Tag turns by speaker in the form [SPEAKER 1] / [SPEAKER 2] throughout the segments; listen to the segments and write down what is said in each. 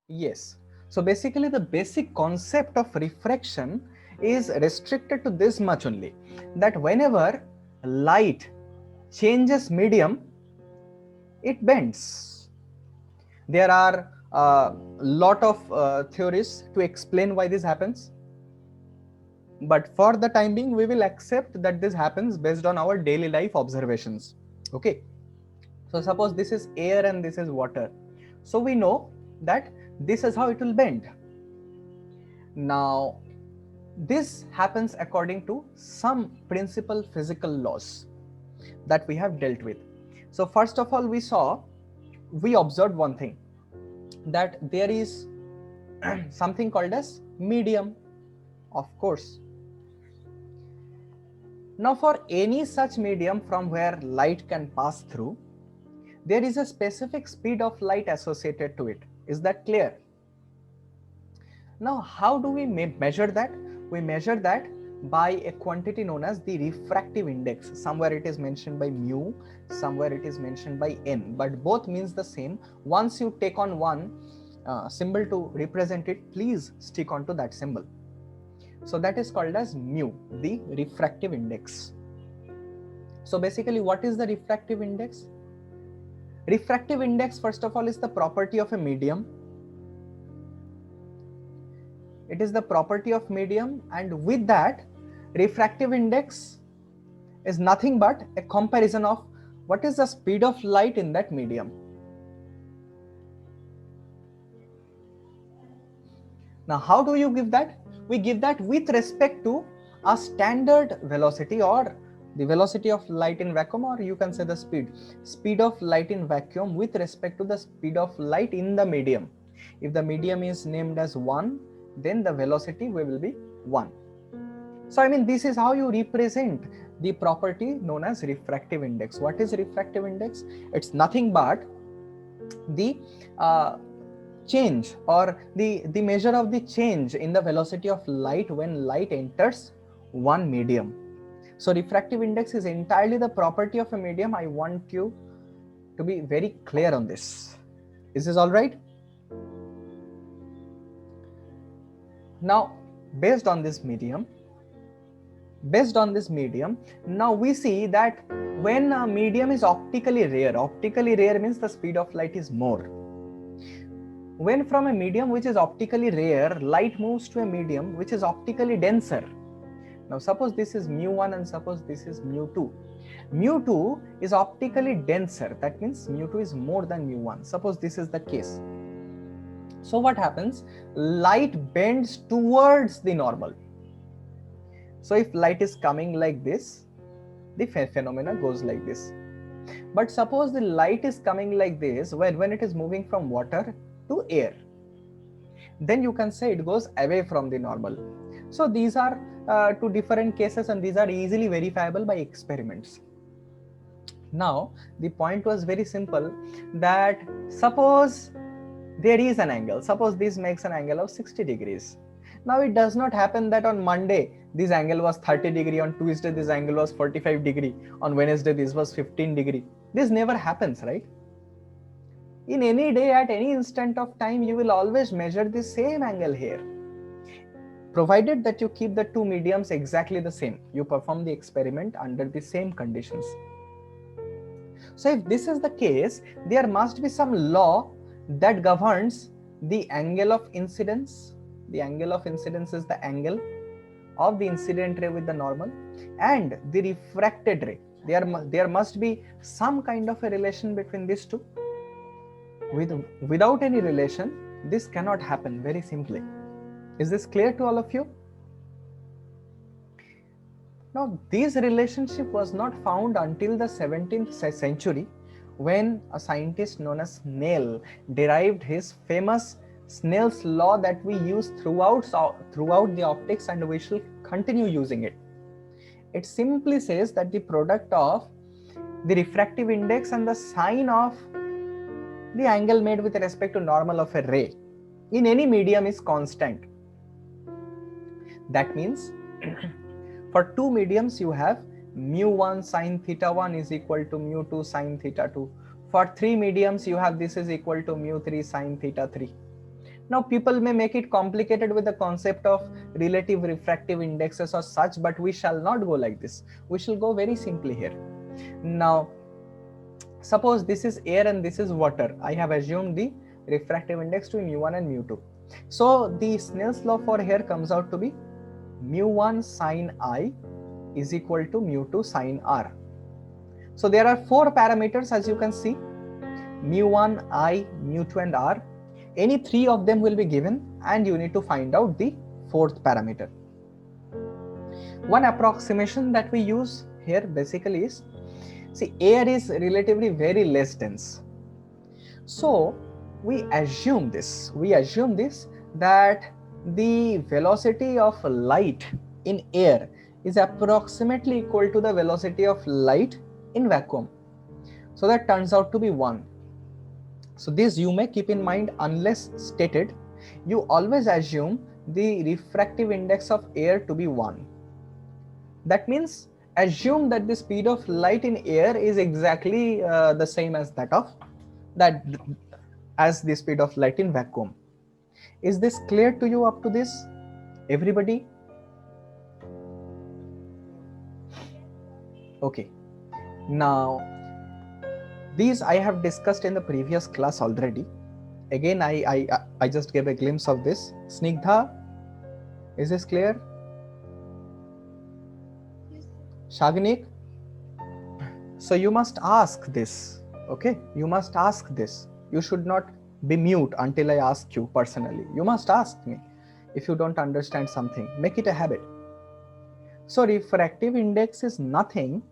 [SPEAKER 1] Yes. So basically the basic concept of refraction is restricted to this much only, that whenever light changes medium, it bends. There are a lot of theories to explain why this happens, but for the time being we will accept that this happens based on our daily life observations. Okay, so suppose this is air and this is water, so we know that this is how it will bend. Now this happens according to some principal physical laws that we have dealt with. So first of all, we observed one thing, that there is something called as medium, of course. Now for any such medium from where light can pass through, there is a specific speed of light associated to it. Is that clear? Now how do we measure that? We measure that by a quantity known as the refractive index. Somewhere it is mentioned by mu, somewhere it is mentioned by n, but both means the same. Once you take on one symbol to represent it, please stick on to that symbol. So that is called as mu, the refractive index. So basically what is the refractive index? Refractive index, first of all, is the property of a medium. It is the property of medium, and with that, refractive index is nothing but a comparison of what is the speed of light in that medium. Now how do you give that? We give that with respect to a standard velocity, or the velocity of light in vacuum, or you can say the speed of light in vacuum with respect to the speed of light in the medium. If the medium is named as 1, then the velocity will be 1. So I mean, this is how you represent the property known as refractive index. What is refractive index? It's nothing but the change, or the measure of the change in the velocity of light when light enters one medium. So refractive index is entirely the property of a medium. I want you to be very clear on this. Is this all right? Now based on this medium, now we see that when a medium is optically rare means the speed of light is more. When from a medium which is optically rare, light moves to a medium which is optically denser. Now suppose this is mu1 and suppose this is mu2. Mu2 is optically denser, that means mu2 is more than mu1. Suppose this is the case. So what happens? Light bends towards the normal. So if light is coming like this, the phenomena goes like this. But suppose the light is coming like this when it is moving from water to air, then you can say it goes away from the normal. So these are two different cases, and these are easily verifiable by experiments. Now the point was very simple, that suppose there is an angle, suppose this makes an angle of 60 degrees. Now it does not happen that on Monday this angle was 30 degree, on Tuesday this angle was 45 degree, on Wednesday this was 15 degree. This never happens, right? In any day, at any instant of time, you will always measure the same angle here, provided that you keep the two mediums exactly the same. You perform the experiment under the same conditions. So if this is the case, there must be some law that governs the angle of incidence. The angle of incidence is the angle of the incident ray with the normal, and the refracted ray. There must be some kind of a relation between these two. Without any relation, this cannot happen, very simply. Is this clear to all of you? Now, this relationship was not found until the 17th century, when a scientist known as Snell derived his famous Snell's law that we use throughout the optics, and we shall continue using it. It simply says that the product of the refractive index and the sine of the angle made with respect to normal of a ray in any medium is constant. That means for two mediums you have mu1 sine theta 1 is equal to mu2 sine theta 2. For three mediums you have this is equal to mu3 sine theta 3. Now people may make it complicated with the concept of relative refractive indexes or such, but we shall not go like this. We shall go very simply here. Now suppose this is air and this is water. I have assumed the refractive index to be mu1 and mu2. So the Snell's law for here comes out to be mu1 sine I is equal to mu2 sine R. So there are 4 parameters, as you can see, mu1, I, mu2 and R. Any 3 of them will be given and you need to find out the 4th parameter. One approximation that we use here basically is, see, air is relatively very less dense. So we assume this that the velocity of light in air is approximately equal to the velocity of light in vacuum. So that turns out to be 1. So this you may keep in mind, unless stated, you always assume the refractive index of air to be 1. That means assume that the speed of light in air is exactly the same as as the speed of light in vacuum. Is this clear to you up to this, everybody? Okay. Now these I have discussed in the previous class already. Again, I just gave a glimpse of this. Snigdha, is this clear? Shagnik? So you must ask this, okay? You must ask this. You should not be mute until I ask you personally. You must ask me if you don't understand something. Make it a habit. So refractive index is nothing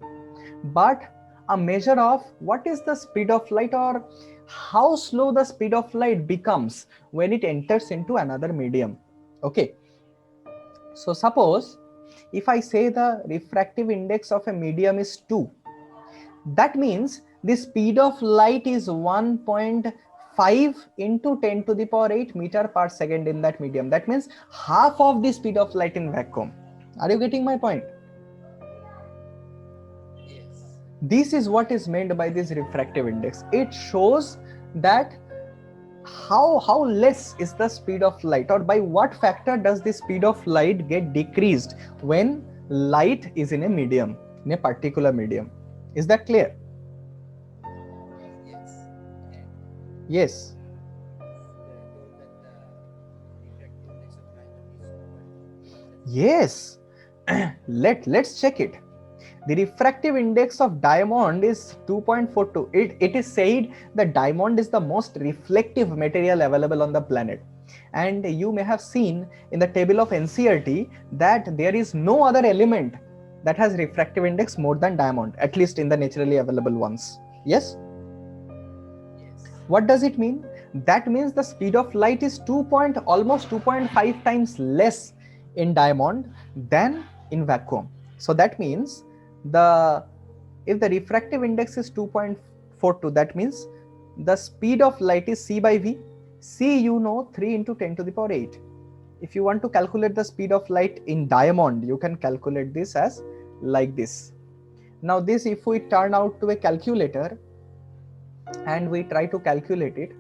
[SPEAKER 1] but a measure of what is the speed of light, or how slow the speed of light becomes when it enters into another medium. Okay. So suppose if I say the refractive index of a medium is 2, that means the speed of light is 1.5 into 10 to the power 8 meter per second in that medium. That means half of the speed of light in vacuum. Are you getting my point? Yes. This is what is meant by this refractive index. It shows that how less is the speed of light, or by what factor does the speed of light get decreased when light is in a medium, in a particular medium. Is that clear? Yes. Yes. Let's check it. The refractive index of diamond is 2.42. It is said that diamond is the most reflective material available on the planet. And you may have seen in the table of NCERT that there is no other element that has refractive index more than diamond, at least in the naturally available ones. Yes? Yes. What does it mean? That means the speed of light is almost 2.5 times less in diamond than in vacuum. So that means if the refractive index is 2.42, that means the speed of light is c by v. C, you know, 3 into 10 to the power 8. If you want to calculate the speed of light in diamond, you can calculate this as like this. Now this, if we turn out to a calculator and we try to calculate it,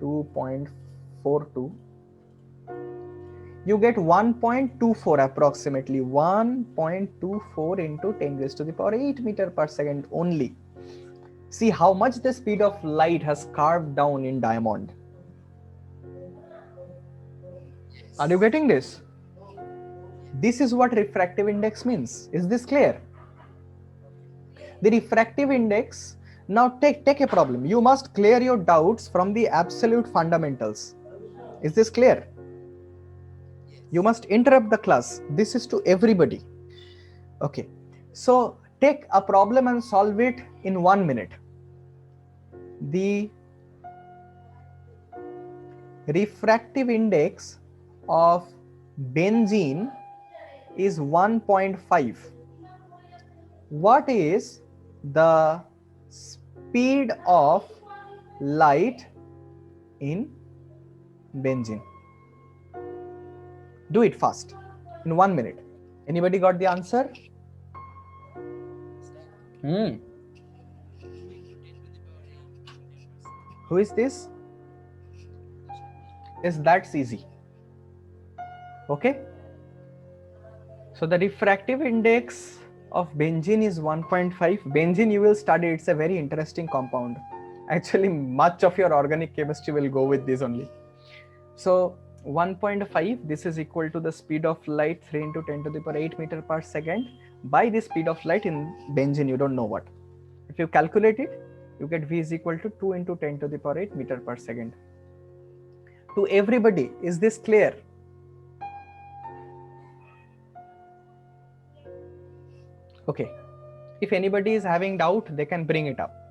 [SPEAKER 1] 2.42, you get 1.24 approximately, 1.24 into 10 raised to the power 8 meter per second only. See how much the speed of light has carved down in diamond. Are you getting this? This is what refractive index means. Is this clear? The refractive index, now take a problem. You must clear your doubts from the absolute fundamentals. Is this clear? You must interrupt the class. This is to everybody. Okay. So take a problem and solve it in 1 minute. The refractive index of benzene is 1.5. What is the speed of light in benzene? Do it fast, in 1 minute. Anybody got the answer? Who is this? is that's easy. Okay, so the refractive index of benzene is 1.5. Benzene you will study, it's a very interesting compound. Actually, much of your organic chemistry will go with this only. So 1.5, this is equal to the speed of light 3 into 10 to the power 8 meter per second by the speed of light in benzene, you don't know what. If you calculate it, you get V is equal to 2 into 10 to the power 8 meter per second. To everybody, is this clear? Okay, if anybody is having doubt, they can bring it up.